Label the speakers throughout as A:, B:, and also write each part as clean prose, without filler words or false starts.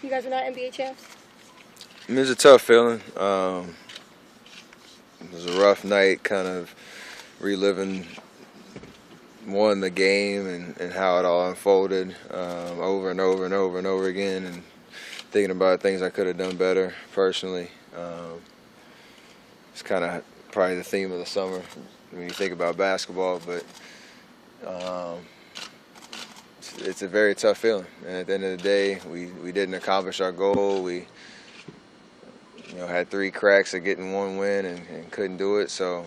A: You guys are not NBA champs?
B: It was a tough feeling. It was a rough night, kind of reliving the game and how it all unfolded over and over and over and over again, and thinking about things I could have done better personally. It's kind of probably the theme of the summer when you think about basketball, but it's a very tough feeling. And at the end of the day, we didn't accomplish our goal. We had 3 cracks at getting 1 win and couldn't do it. So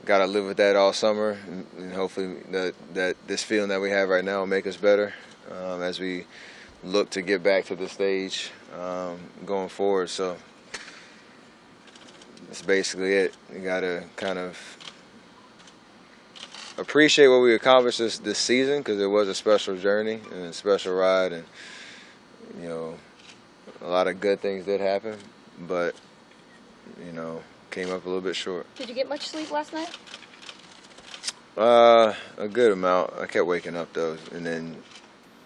B: got to live with that all summer, and hopefully that this feeling that we have right now will make us better as we look to get back to the stage going forward. So that's basically it. You got to kind of appreciate what we accomplished this season, because it was a special journey and a special ride, and a lot of good things did happen, but came up a little bit short.
A: Did you get much sleep last night?
B: A good amount. I kept waking up though, and then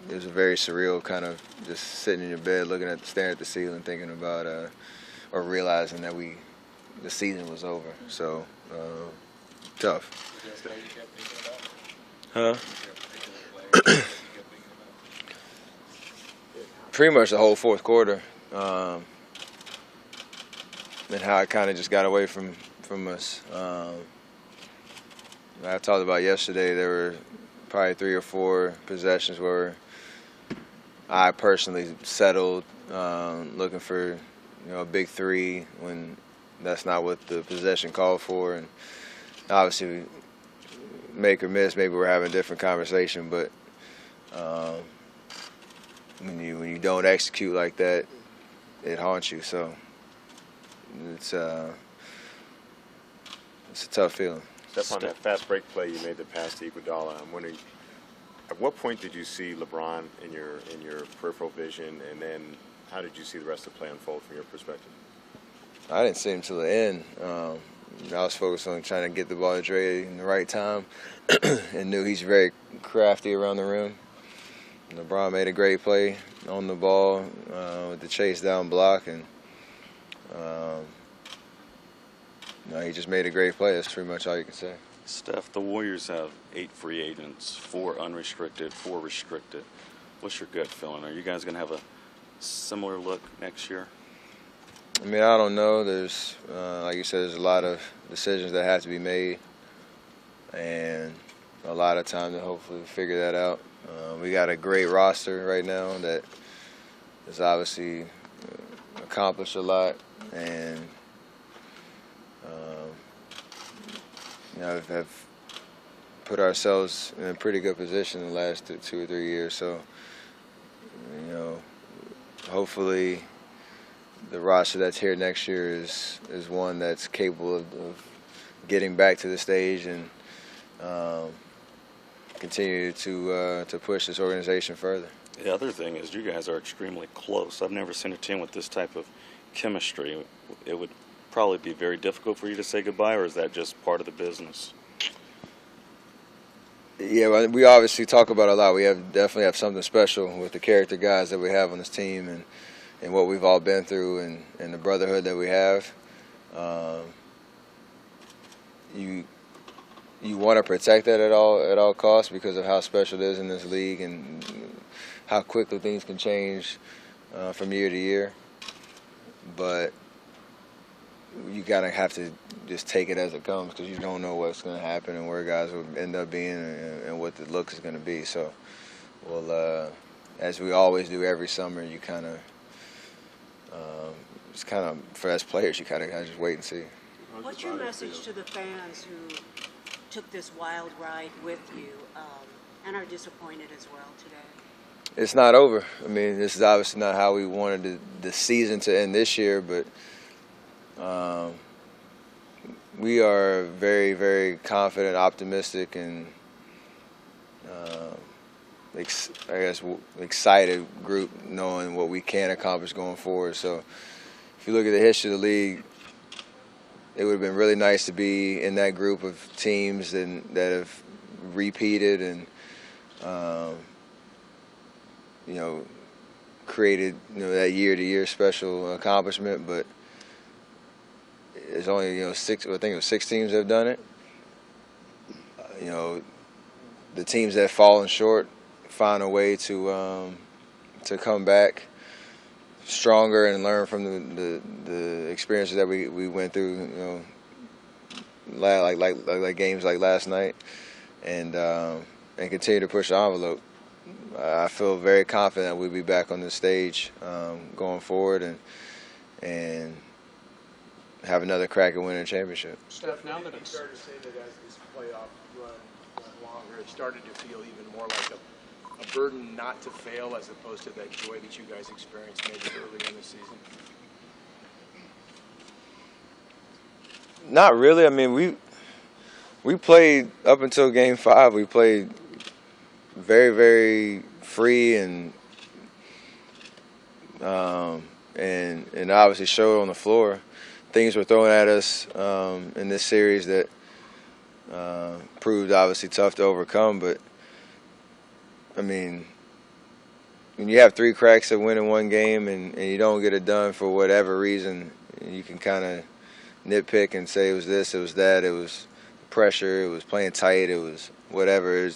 B: it was a very surreal kind of just sitting in your bed, staring at the ceiling, thinking about or realizing that the season was over. So tough. Huh? Pretty much the whole fourth quarter, and how it kind of just got away from us. I talked about yesterday, there were probably 3 or 4 possessions where I personally settled, looking for a big 3 when that's not what the possession called for. And obviously, make or miss, maybe we're having a different conversation, but when you don't execute like that, it haunts you. So it's a tough feeling.
C: Steph, on that fast break play you made the pass to Iguodala, I'm wondering, at what point did you see LeBron in your peripheral vision, and then how did you see the rest of the play unfold from your perspective?
B: I didn't see him till the end. I was focused on trying to get the ball to Dre in the right time, and knew he's very crafty around the rim. LeBron made a great play on the ball with the chase down block, and he just made a great play. That's pretty much all you can say.
D: Steph, the Warriors have 8 free agents, 4 unrestricted, 4 restricted. What's your gut feeling? Are you guys going to have a similar look next year?
B: I mean, I don't know. There's, like you said, there's a lot of decisions that have to be made, and a lot of time to hopefully figure that out. We got a great roster right now that has obviously accomplished a lot, and have put ourselves in a pretty good position in the last 2 or 3 years. So, hopefully the roster that's here next year is one that's capable of getting back to the stage and continue to push this organization further.
D: The other thing is you guys are extremely close. I've never seen a team with this type of chemistry. It would probably be very difficult for you to say goodbye, or is that just part of the business?
B: Yeah, we obviously talk about it a lot. We definitely have something special with the character guys that we have on this team, and what we've all been through, and the brotherhood that we have. You want to protect that at all costs because of how special it is in this league and how quickly things can change from year to year. But you gotta have to just take it as it comes, because you don't know what's going to happen and where guys will end up being and what the look is going to be. So, as we always do every summer, you kind of for us players, you kind of just wait and see.
E: What's your message to the fans who took this wild ride with you and are disappointed as well today?
B: It's not over. I mean, this is obviously not how we wanted the season to end this year, but we are very, very confident, optimistic, and excited group, knowing what we can accomplish going forward. So if you look at the history of the league, it would have been really nice to be in that group of teams that have repeated and created that year-to-year special accomplishment, but it's only six. I think it was 6 teams that have done it. The teams that have fallen short find a way to come back stronger and learn from the experiences that we went through. Like games like last night, and continue to push the envelope. I feel very confident that we'll be back on this stage going forward and have another crack at winning a championship.
F: Steph, now that it's fair to say that as this playoff run went longer, it started to feel even more like a burden not to fail as opposed to that joy that you guys experienced maybe early in the season?
B: Not really. I mean, we played up until Game 5. We played very, very free and obviously showed on the floor. Things were thrown at us in this series that proved obviously tough to overcome. But I mean, when you have 3 cracks at winning one game and you don't get it done for whatever reason, you can kind of nitpick and say it was this, it was that, it was pressure, it was playing tight, it was whatever.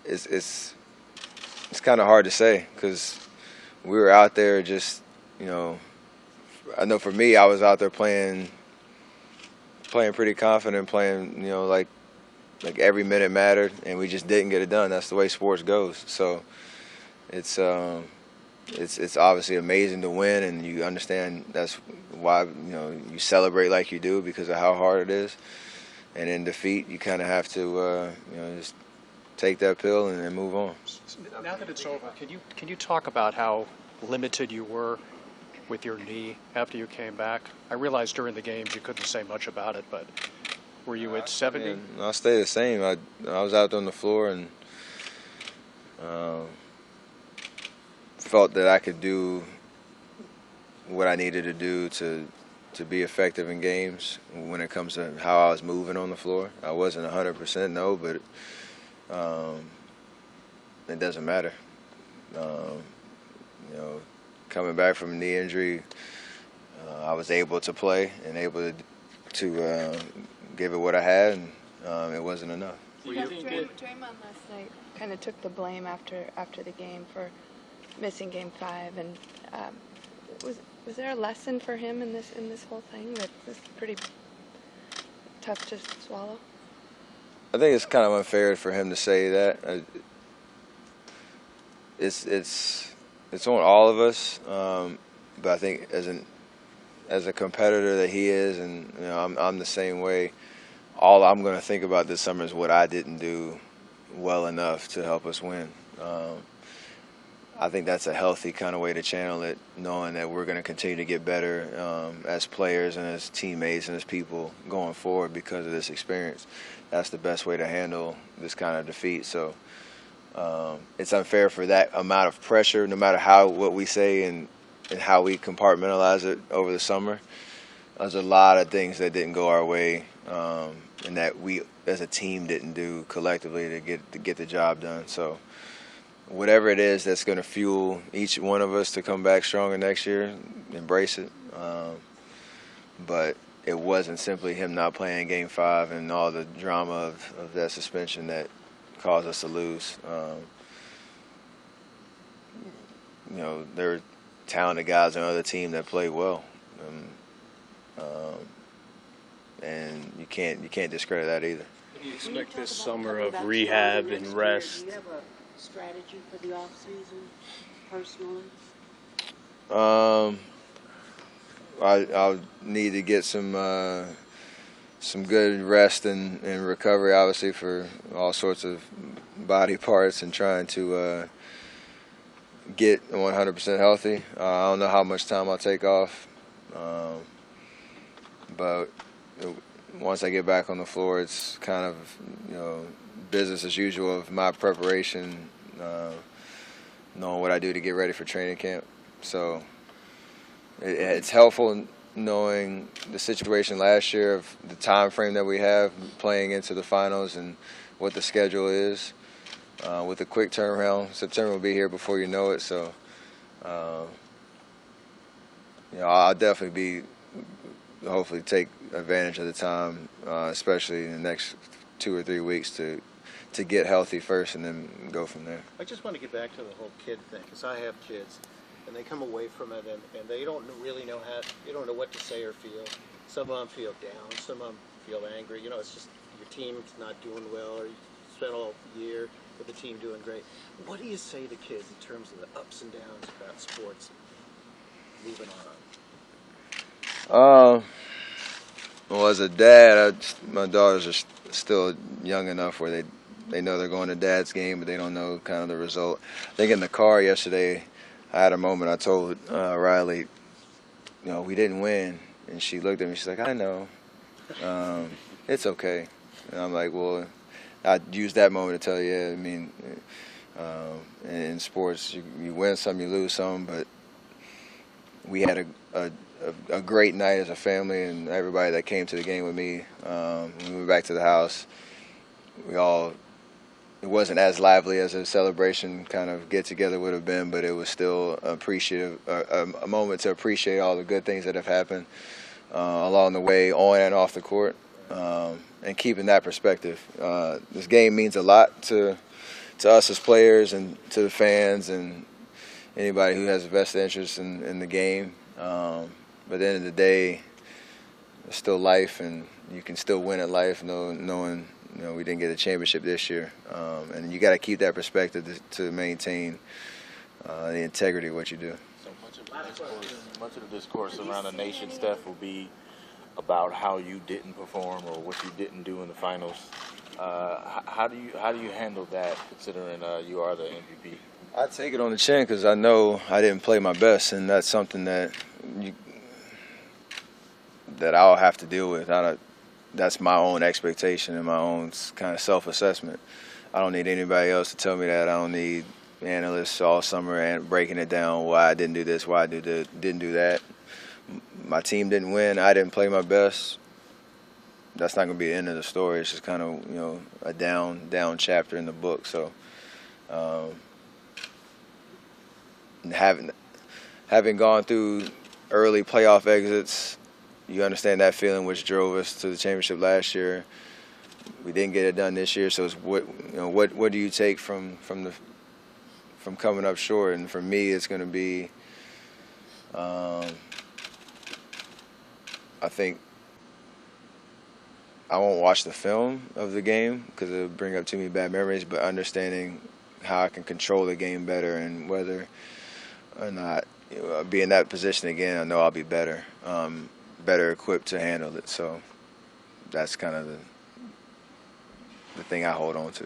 B: It's kind of hard to say because we were out there just, I know for me, I was out there playing pretty confident, playing, like every minute mattered, and we just didn't get it done. That's the way sports goes. So it's obviously amazing to win, and you understand that's why you celebrate like you do because of how hard it is. And in defeat, you kind of have to just take that pill and move on.
F: Now that it's over, can you talk about how limited you were with your knee after you came back? I realized during the games you couldn't say much about it, but were you at 70?
B: I stayed the same. I was out there on the floor and felt that I could do what I needed to do to be effective in games when it comes to how I was moving on the floor. I wasn't 100%, no, but it doesn't matter. Coming back from a knee injury, I was able to play and able to give it what I had, and it wasn't enough.
A: Draymond last night kind of took the blame after the game for missing Game 5, and was there a lesson for him in this whole thing that was pretty tough to swallow?
B: I think it's kind of unfair for him to say that. It's on all of us, but I think as a competitor that he is, and I'm the same way. All I'm going to think about this summer is what I didn't do well enough to help us win. I think that's a healthy kind of way to channel it, knowing that we're going to continue to get better as players and as teammates and as people going forward because of this experience. That's the best way to handle this kind of defeat. So it's unfair for that amount of pressure, no matter what we say and how we compartmentalize it over the summer. There's a lot of things that didn't go our way and that we as a team didn't do collectively to get the job done. So whatever it is that's going to fuel each one of us to come back stronger next year, embrace it. But it wasn't simply him not playing Game 5 and all the drama of that suspension that caused us to lose. There were talented guys on the other team that played well. And you can't discredit that either.
F: What do you expect this summer of rehab and rest?
E: Do you have a strategy for the off season, personally?
B: I'll need to get some good rest and recovery, obviously, for all sorts of body parts, and trying to get 100% healthy. I don't know how much time I'll take off, but once I get back on the floor, it's kind of business as usual of my preparation, knowing what I do to get ready for training camp. So it's helpful knowing the situation last year of the time frame that we have playing into the finals and what the schedule is. With a quick turnaround, September will be here before you know it. So Um, I'll definitely hopefully take advantage of the time, especially in the next 2 or 3 weeks to get healthy first and then go from there.
G: I just want to get back to the whole kid thing, because I have kids, and they come away from it, and they don't really know they don't know what to say or feel. Some of them feel down, some of them feel angry. It's just your team's not doing well, or you spent all year with the team doing great. What do you say to kids in terms of the ups and downs about sports moving on?
B: Well, as a dad, my daughters are still young enough where they know they're going to dad's game, but they don't know kind of the result. I think in the car yesterday, I had a moment. I told Riley, we didn't win, and she looked at me. She's like, I know. It's okay. And I'm like, well, I used that moment to tell you, I mean, in sports, you win some, you lose some, but we had a great night as a family, and everybody that came to the game with me. When we went back to the house, it wasn't as lively as a celebration kind of get-together would have been, but it was still a moment to appreciate all the good things that have happened along the way, on and off the court, and keeping that perspective. This game means a lot to us as players and to the fans and anybody who has a vested interest in the game. But at the end of the day, it's still life, and you can still win at life knowing we didn't get a championship this year. And you got to keep that perspective to maintain the integrity of what you do.
H: So much of the discourse around the nation, Steph, will be about how you didn't perform or what you didn't do in the finals. How do you handle that, considering you are the MVP?
B: I take it on the chin because I know I didn't play my best, and that's something that I'll have to deal with. That's my own expectation and my own kind of self-assessment. I don't need anybody else to tell me that. I don't need analysts all summer and breaking it down why I didn't do this, why I didn't do that. My team didn't win. I didn't play my best. That's not going to be the end of the story. It's just kind of a down chapter in the book. So having gone through early playoff exits, you understand that feeling, which drove us to the championship last year. We didn't get it done this year, so it's what do you take from coming up short? And for me, it's going to be, I think I won't watch the film of the game because it'll bring up too many bad memories. But understanding how I can control the game better and whether or not I'll be in that position again, I know I'll be better equipped to handle it. So that's kind of the thing I hold on to.